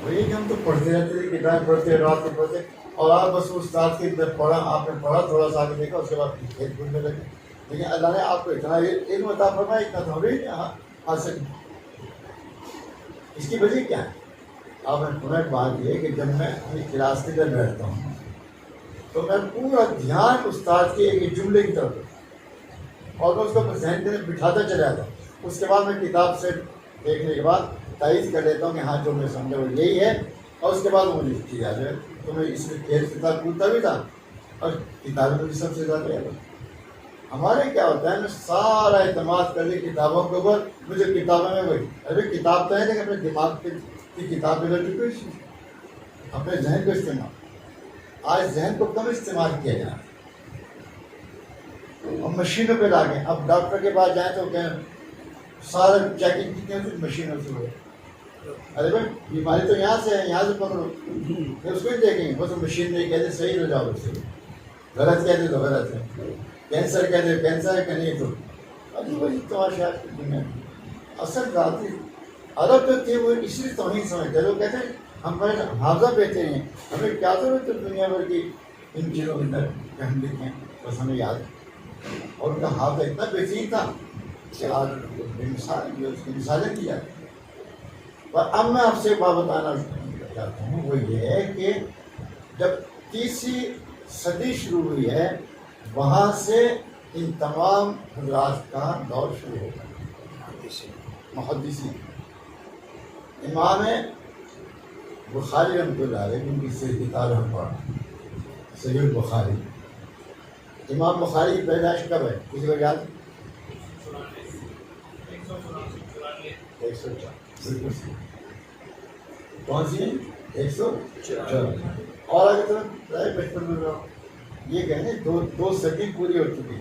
وہی کہ ہم تو پڑھتے رہتے تھے، کتابیں پڑھتے رات کو پڑھتے، اور آپ بس استاد کی پڑھا، آپ نے پڑھا تھوڑا سا آگے دیکھا، اس کے بعد کھیل کود میں لگے. لیکن اللہ نے آپ کو اتنا علم عطا فرمایا، اتنا تو ہمیں حاصل. اس کی وجہ کیا ہے؟ آپ نے سنا بات یہ کہ جب میں اپنی کلاس کے اندر بیٹھتا ہوں تو میں پورا دھیان استاد کے ایک جملے کی طرف اور میں اس کو ذہن کے اندر بٹھاتا چلا جاتا ہوں. اس کے بعد میں کتاب سے دیکھنے کے بعد تائید کر لیتا ہوں کہ ہاں جو میں سمجھا وہ یہی ہے، اور اس کے بعد وہ مجھے یاد ہے. تو میں اس میں کھیل کتاب کودتا بھی تھا اور کتابیں مجھے سب سے زیادہ یاد ہے. ہمارے کیا ہوتا ہے، میں سارا اعتماد کر لی کتابوں کے اوپر، مجھے کتابوں میں وہی ابھی کتاب تو ہے لیکن اپنے دماغ کی کتاب میں لگی کوئی چیز، اپنے ذہن کو استعمال. آج ذہن کو کم استعمال کیا جائے. اب مشینوں پہ لا گئے. اب ڈاکٹر کے پاس جائیں تو کہیں سارا چیکنگ کتنے ہوتی مشینوں سے ہو. ارے بھائی بیماری تو یہاں سے ہے، یہاں سے پکڑو، پھر اس کو ہی دیکھیں گے. بس مشین میں کہتے صحیح ہو جاؤ، اس سے غلط کہتے تو غلط ہے، کینسر کہتے کینسر ہے کہ نہیں. تو ابھی وہی تماشا دنیا میں اصل ذاتی عرب جو تھے وہ اس لیے توہین سمجھتے. لوگ کہتے ہیں ہم پر حافظہ بیٹھے ہیں، ہمیں کیا ضرورت ہے دنیا بھر کی ان چیزوں کے اندر کہ ہم لکھیں، بس ہمیں یاد ہے. اور ان کا حافظہ اتنا بہترین تھا کہ آج اس کی مثالیں دی جاتی ہیں. اور اب میں آپ سے بات بتانا چاہتا ہوں، وہ یہ ہے کہ جب تیسری صدی شروع ہوئی ہے وہاں سے ان تمام حضرات کا دور شروع ہو گیا. محدثین امام بخاری رحمۃ اللہ علیہ جن کی صحیح کتاب ہم پڑھا، صحیح البخاری. امام بخاری کی پیدائش کب ہے کسی کو یاد؟ 104. کون سی 104. اور اگر طرف بچپن میں یہ کہیں دو صدی پوری ہو چکی تھی.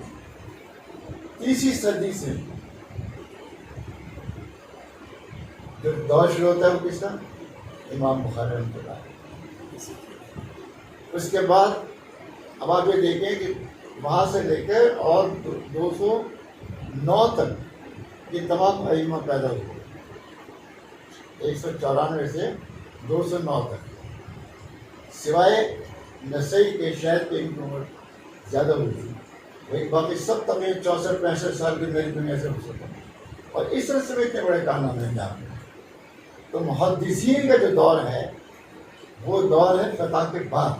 تیسری صدی سے جو دور شروع ہوتا ہے وہ کس کا؟ امام بخاری رحمۃ اللہ علیہ. اس کے بعد اب آپ یہ دیکھیں کہ وہاں سے لے کر اور 209 تک یہ تمام ائمہ پیدا ہوئے. 194 سے 209 تک، سوائے نسائی کے شاید کہ ان کی عمر زیادہ ہوئی تھی. وہی باقی سب تقریباً 64-65 سال کی میری دنیا سے ہو سکتا ہے. اور اس طرح سے اتنے بڑے کارنامے انجام. تو محدثین کا جو دور ہے وہ دور ہے فقہ کے بعد،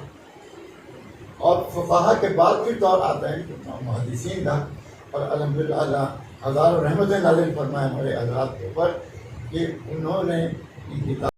اور فقہا کے بعد پھر دور آتا ہے محدثین کا. اور الحمدللہ اللہ ہزاروں رحمتیں نازل فرمائے ہمارے حضرات کے اوپر کہ انہوں نے ان کتاب